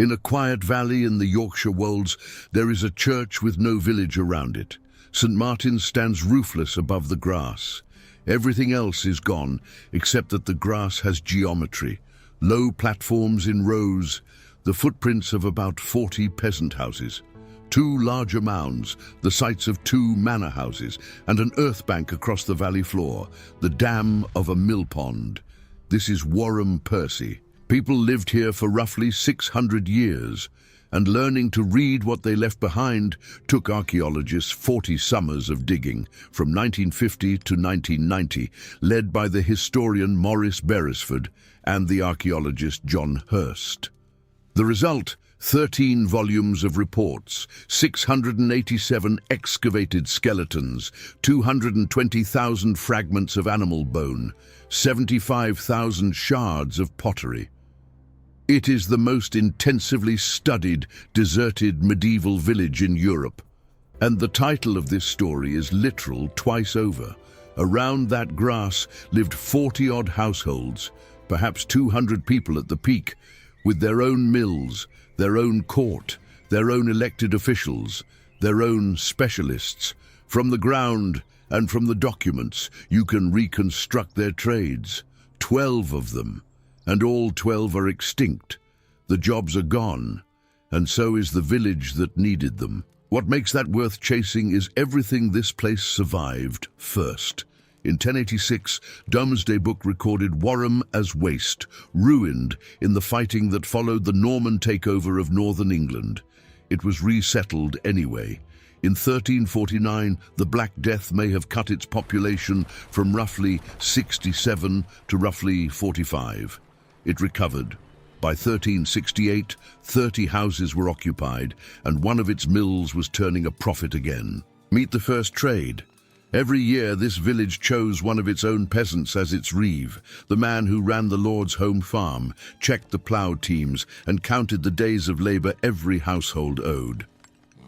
In a quiet valley in the Yorkshire Wolds, there is a church with no village around it. St. Martin's stands roofless above the grass. Everything else is gone, except that the grass has geometry. Low platforms in rows, the footprints of about 40 peasant houses. Two larger mounds, the sites of two manor houses, and an earth bank across the valley floor, the dam of a mill pond. This is Wharram Percy. People lived here for roughly 600 years, and learning to read what they left behind took archaeologists 40 summers of digging, from 1950 to 1990, led by the historian Maurice Beresford and the archaeologist John Hurst. The result: 13 volumes of reports, 687 excavated skeletons, 220,000 fragments of animal bone, 75,000 shards of pottery. It is the most intensively studied, deserted medieval village in Europe. And the title of this story is literal twice over. Around that grass lived 40-odd households, perhaps 200 people at the peak, with their own mills, their own court, their own elected officials, their own specialists. From the ground and from the documents, you can reconstruct their trades. 12 of them. And all 12 are extinct. The jobs are gone, and so is the village that needed them. What makes that worth chasing is everything this place survived first. In 1086, Domesday Book recorded Wharram as waste, ruined in the fighting that followed the Norman takeover of northern England. It was resettled anyway. In 1349, the Black Death may have cut its population from roughly 67 to roughly 45. It recovered. By 1368, 30 houses were occupied, and one of its mills was turning a profit again. Meet the first trade. Every year, this village chose one of its own peasants as its reeve, the man who ran the lord's home farm, checked the plough teams, and counted the days of labor every household owed.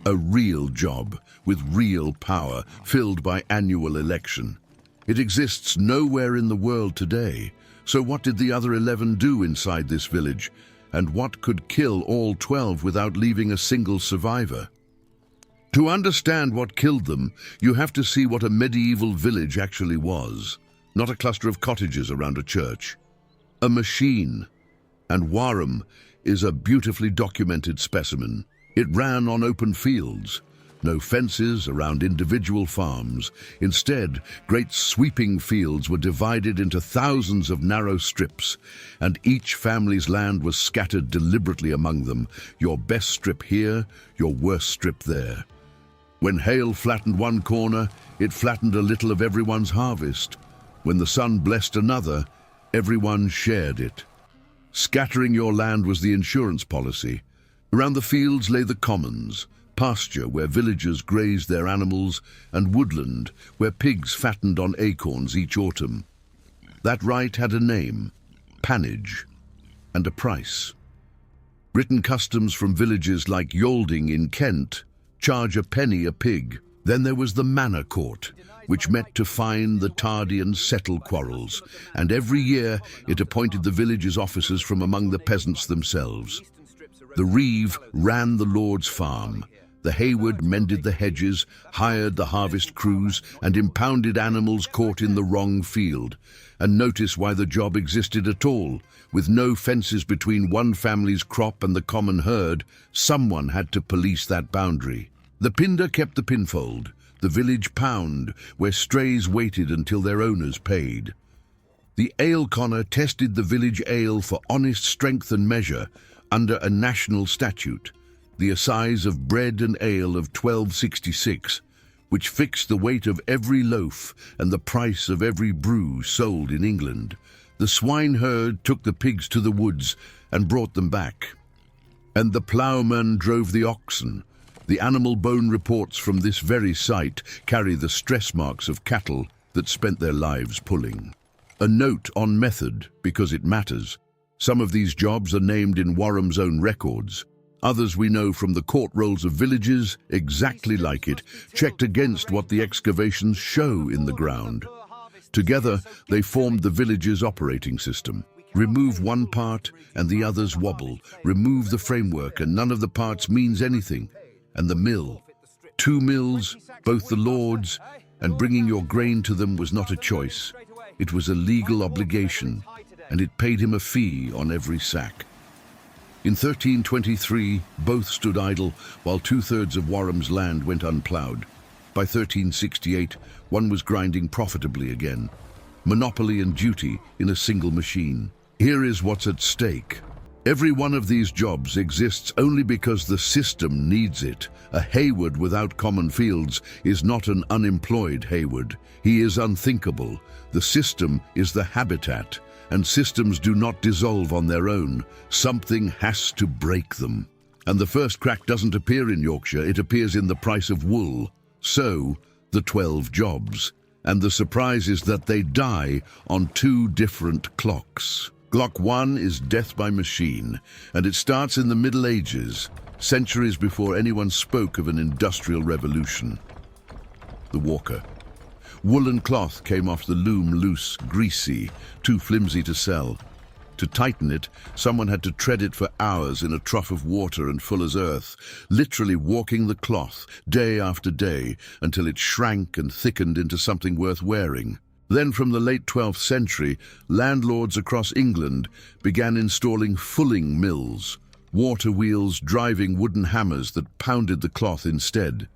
A real job, with real power, filled by annual election. It exists nowhere in the world today. So what did the other 11 do inside this village? And what could kill all 12 without leaving a single survivor? To understand what killed them, you have to see what a medieval village actually was. Not a cluster of cottages around a church. A machine. And Wharram is a beautifully documented specimen. It ran on open fields. No fences around individual farms. Instead, great sweeping fields were divided into thousands of narrow strips, and each family's land was scattered deliberately among them, your best strip here, your worst strip there. When hail flattened one corner, it flattened a little of everyone's harvest. When the sun blessed another, everyone shared it. Scattering your land was the insurance policy. Around the fields lay the commons, pasture where villagers grazed their animals, and woodland where pigs fattened on acorns each autumn. That right had a name, pannage, and a price. Written customs from villages like Yalding in Kent charge a penny a pig. Then there was the manor court, which met to fine the tardy and settle quarrels, and every year it appointed the village's officers from among the peasants themselves. The reeve ran the lord's farm. The hayward mended the hedges, hired the harvest crews, and impounded animals caught in the wrong field. And notice why the job existed at all. With no fences between one family's crop and the common herd, someone had to police that boundary. The pinder kept the pinfold, the village pound, where strays waited until their owners paid. The ale conner tested the village ale for honest strength and measure under a national statute, the assize of bread and ale of 1266, which fixed the weight of every loaf and the price of every brew sold in England. The swineherd took the pigs to the woods and brought them back, and the ploughman drove the oxen. The animal bone reports from this very site carry the stress marks of cattle that spent their lives pulling. A note on method, because it matters. Some of these jobs are named in Wharram's own records. Others we know from the court rolls of villages, exactly like it, checked against what the excavations show in the ground. Together, they formed the village's operating system. Remove one part and the others wobble. Remove the framework and none of the parts means anything. And the mill. 2 mills, both the lords, and bringing your grain to them was not a choice. It was a legal obligation, and it paid him a fee on every sack. In 1323, both stood idle, while 2/3 of Wharram's land went unploughed. By 1368, one was grinding profitably again. Monopoly and duty in a single machine. Here is what's at stake. Every one of these jobs exists only because the system needs it. A hayward without common fields is not an unemployed hayward. He is unthinkable. The system is the habitat, and systems do not dissolve on their own. Something has to break them. And the first crack doesn't appear in Yorkshire, it appears in the price of wool. So, the 12 jobs. And the surprise is that they die on 2 different clocks. Clock 1 is death by machine, and it starts in the Middle Ages, centuries before anyone spoke of an industrial revolution. The walker. Woolen cloth came off the loom loose, greasy, too flimsy to sell. To tighten it, someone had to tread it for hours in a trough of water and full as earth, literally walking the cloth day after day until it shrank and thickened into something worth wearing. Then from the late 12th century, landlords across England began installing fulling mills, water wheels driving wooden hammers that pounded the cloth instead.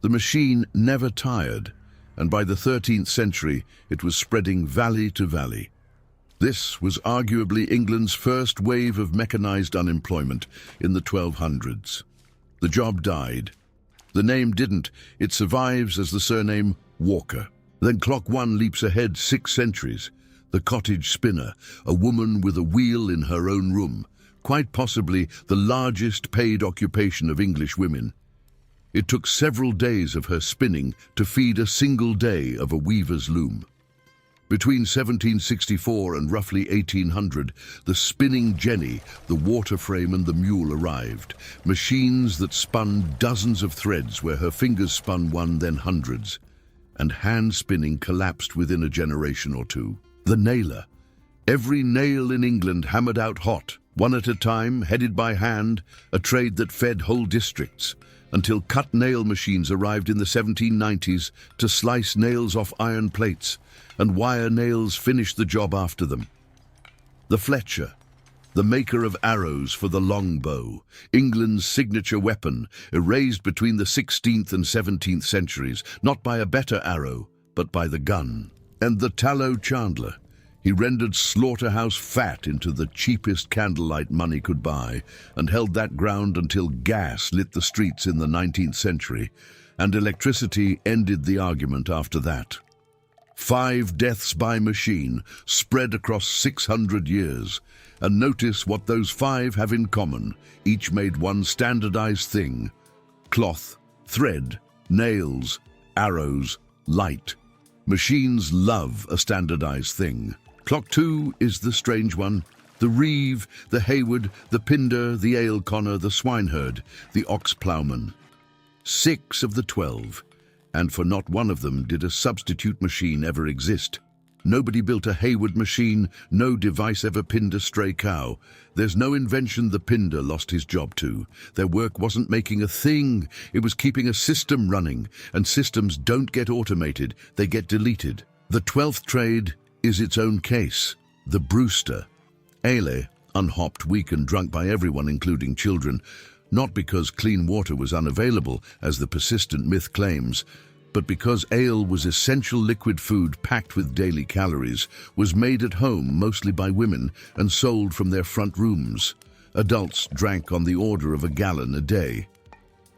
The machine never tired, and by the 13th century it was spreading valley to valley. This was arguably England's first wave of mechanized unemployment in the 1200s. The job died. The name didn't. It survives as the surname Walker. Then Clock 1 leaps ahead 6 centuries. The cottage spinner, a woman with a wheel in her own room, quite possibly the largest paid occupation of English women. It took several days of her spinning to feed a single day of a weaver's loom. Between 1764 and roughly 1800, the spinning jenny, the water frame and the mule arrived, machines that spun dozens of threads where her fingers spun one, then hundreds. And hand spinning collapsed within a generation or two. The nailer. Every nail in England hammered out hot, one at a time, headed by hand, a trade that fed whole districts, until cut nail machines arrived in the 1790s to slice nails off iron plates, and wire nails finished the job after them. The fletcher. The maker of arrows for the longbow, England's signature weapon, erased between the 16th and 17th centuries, not by a better arrow, but by the gun. And the tallow chandler. He rendered slaughterhouse fat into the cheapest candlelight money could buy, and held that ground until gas lit the streets in the 19th century, and electricity ended the argument after that. 5 deaths by machine, spread across 600 years. And notice what those 5 have in common. Each made one standardized thing. Cloth, thread, nails, arrows, light. Machines love a standardized thing. Clock 2 is the strange one. The reeve, the hayward, the pinder, the ale conner, the swineherd, the ox ploughman. 6 of the 12. And for not one of them did a substitute machine ever exist. Nobody built a hayward machine, no device ever pinned a stray cow. There's no invention the pinder lost his job to. Their work wasn't making a thing, it was keeping a system running, and systems don't get automated, they get deleted. The 12th trade is its own case, the brewster. Ale, unhopped, weak and drunk by everyone including children, not because clean water was unavailable, as the persistent myth claims, but because ale was essential liquid food packed with daily calories, was made at home mostly by women and sold from their front rooms. Adults drank on the order of a gallon a day.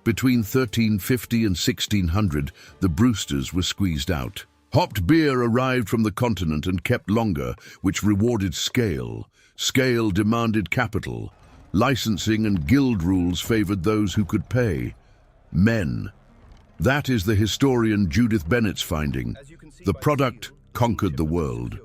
Between 1350 and 1600, the brewsters were squeezed out. Hopped beer arrived from the continent and kept longer, which rewarded scale. Scale demanded capital. Licensing and guild rules favored those who could pay. Men. That is the historian Judith Bennett's finding. The product conquered the world.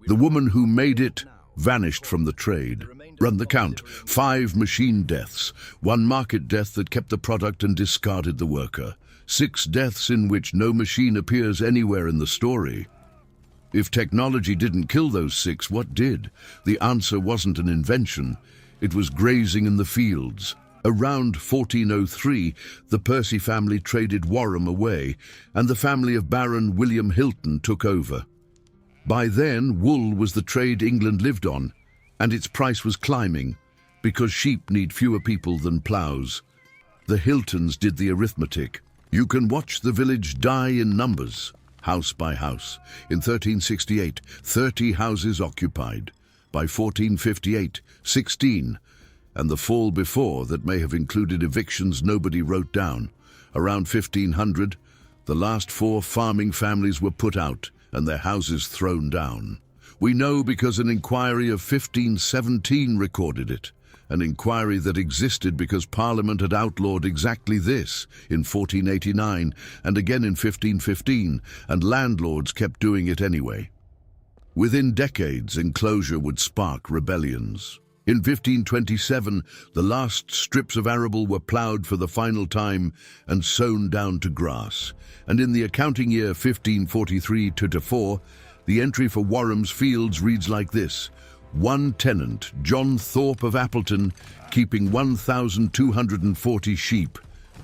The woman who made it vanished from the trade. Run the count. 5 machine deaths. 1 market death that kept the product and discarded the worker. 6 deaths in which no machine appears anywhere in the story. If technology didn't kill those six, what did? The answer wasn't an invention. It was grazing in the fields. Around 1403, the Percy family traded Wharram away, and the family of Baron William Hilton took over. By then, wool was the trade England lived on, and its price was climbing, because sheep need fewer people than ploughs. The Hiltons did the arithmetic. You can watch the village die in numbers, house by house. In 1368, 30 houses occupied. By 1458, 16. And the fall before that may have included evictions nobody wrote down. Around 1500, the last 4 farming families were put out and their houses thrown down. We know because an inquiry of 1517 recorded it, an inquiry that existed because Parliament had outlawed exactly this in 1489 and again in 1515, and landlords kept doing it anyway. Within decades, enclosure would spark rebellions. In 1527, the last strips of arable were ploughed for the final time and sown down to grass. And in the accounting year 1543-4, the entry for Wharram's fields reads like this: one tenant, John Thorpe of Appleton, keeping 1,240 sheep,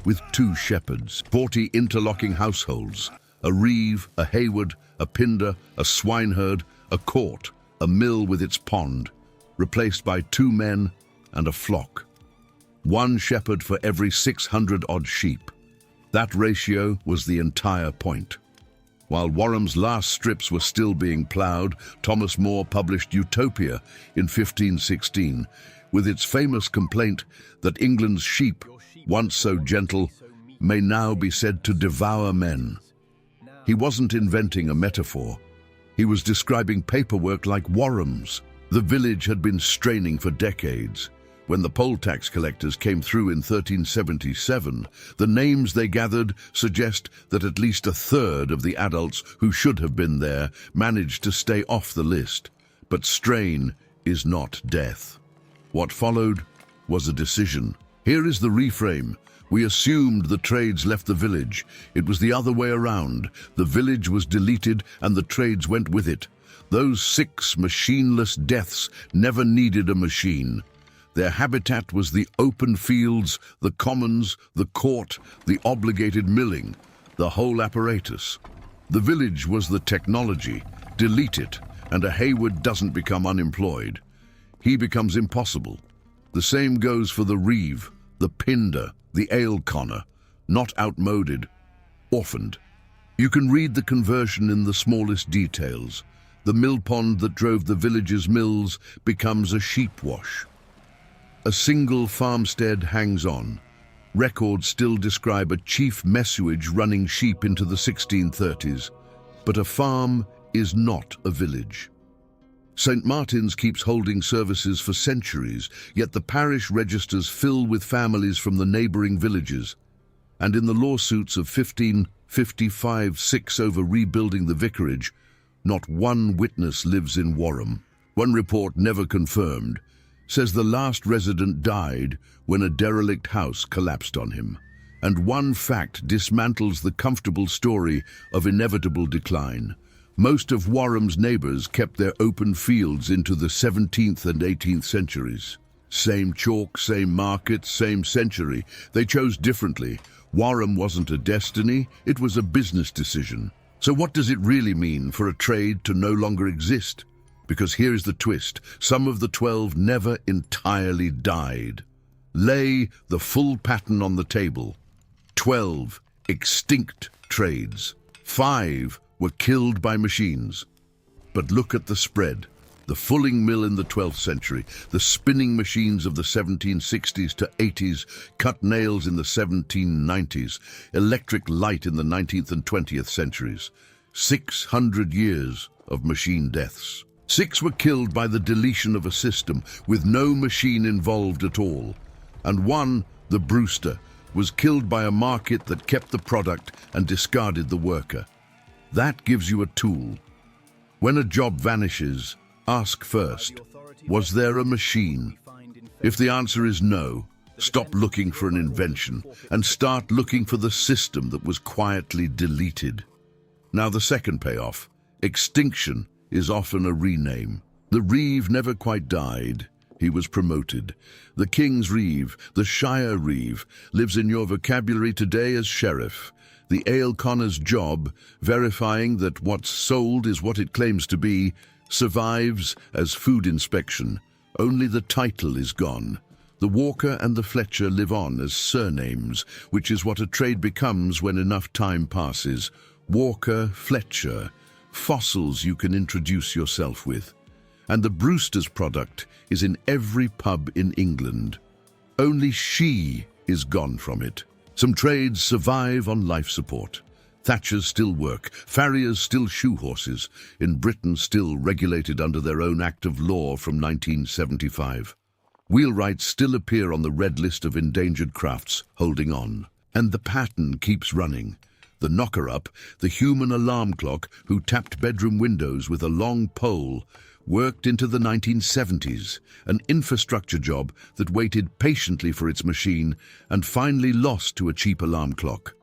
with 2 shepherds, 40 interlocking households, a reeve, a hayward, a pinder, a swineherd, a court, a mill with its pond, replaced by 2 men and a flock. 1 shepherd for every 600-odd sheep. That ratio was the entire point. While Wharram's last strips were still being ploughed, Thomas More published Utopia in 1516, with its famous complaint that England's sheep, once so gentle, may now be said to devour men. He wasn't inventing a metaphor. He was describing paperwork like Wharram's. The village had been straining for decades. When the poll tax collectors came through in 1377, the names they gathered suggest that at least a third of the adults who should have been there managed to stay off the list. But strain is not death. What followed was a decision. Here is the reframe. We assumed the trades left the village. It was the other way around. The village was deleted and the trades went with it. Those 6 machineless deaths never needed a machine. Their habitat was the open fields, the commons, the court, the obligated milling, the whole apparatus. The village was the technology. Delete it, and a hayward doesn't become unemployed. He becomes impossible. The same goes for the reeve, the pinder, the ale conner, not outmoded, orphaned. You can read the conversion in the smallest details. The mill pond that drove the village's mills becomes a sheep wash. A single farmstead hangs on. Records still describe a chief messuage running sheep into the 1630s. But a farm is not a village. St. Martin's keeps holding services for centuries, yet the parish registers fill with families from the neighbouring villages. And in the lawsuits of 1555-6 over rebuilding the vicarage, not one witness lives in Wharram. One report, never confirmed, says the last resident died when a derelict house collapsed on him. And one fact dismantles the comfortable story of inevitable decline. Most of Wharram's neighbours kept their open fields into the 17th and 18th centuries. Same chalk, same market, same century. They chose differently. Wharram wasn't a destiny, it was a business decision. So what does it really mean for a trade to no longer exist? Because here's the twist. Some of the 12 never entirely died. Lay the full pattern on the table. 12 extinct trades. 5 were killed by machines. But look at the spread. The fulling mill in the 12th century, the spinning machines of the 1760s to 80s, cut nails in the 1790s, electric light in the 19th and 20th centuries. 600 years of machine deaths. 6 were killed by the deletion of a system with no machine involved at all. And 1, the Brewster, was killed by a market that kept the product and discarded the worker. That gives you a tool. When a job vanishes, ask first, was there a machine? If the answer is no, stop looking for an invention and start looking for the system that was quietly deleted. Now the second payoff, Extinction is often a rename. The reeve never quite died. He was promoted. The king's reeve, the shire reeve, lives in your vocabulary today as sheriff. The ale conner's job, verifying that what's sold is what it claims to be, survives as food inspection. Only the title is gone. The Walker and the Fletcher live on as surnames, which is what a trade becomes when enough time passes. Walker, Fletcher, fossils you can introduce yourself with. And the Brewster's product is in every pub in England. Only she is gone from it. Some trades survive on life support. Thatchers still work, farriers still shoe horses, in Britain still regulated under their own Act of Law from 1975. Wheelwrights still appear on the red list of endangered crafts, holding on. And the pattern keeps running. The knocker-up, the human alarm clock who tapped bedroom windows with a long pole, worked into the 1970s, an infrastructure job that waited patiently for its machine and finally lost to a cheap alarm clock.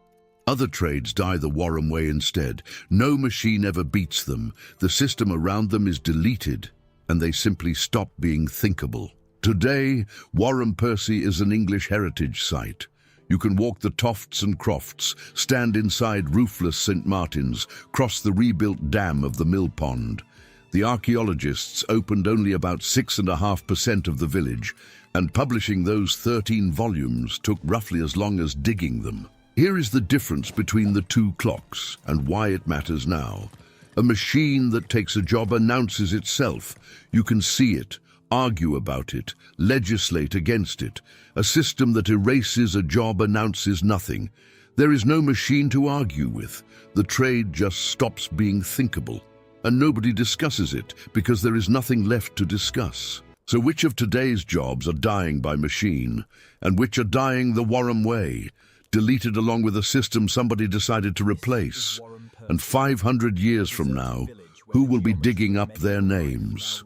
Other trades die the Wharram way instead. No machine ever beats them. The system around them is deleted, and they simply stop being thinkable. Today, Wharram Percy is an English heritage site. You can walk the tofts and crofts, stand inside roofless St. Martin's, cross the rebuilt dam of the mill pond. The archaeologists opened only about 6.5% of the village, and publishing those 13 volumes took roughly as long as digging them. Here is the difference between the two clocks and why it matters now. A machine that takes a job announces itself. You can see it, argue about it, legislate against it. A system that erases a job announces nothing. There is no machine to argue with. The trade just stops being thinkable. And nobody discusses it because there is nothing left to discuss. So which of today's jobs are dying by machine, and which are dying the Wharram way, deleted along with a system somebody decided to replace? And 500 years from now, who will be digging up their names?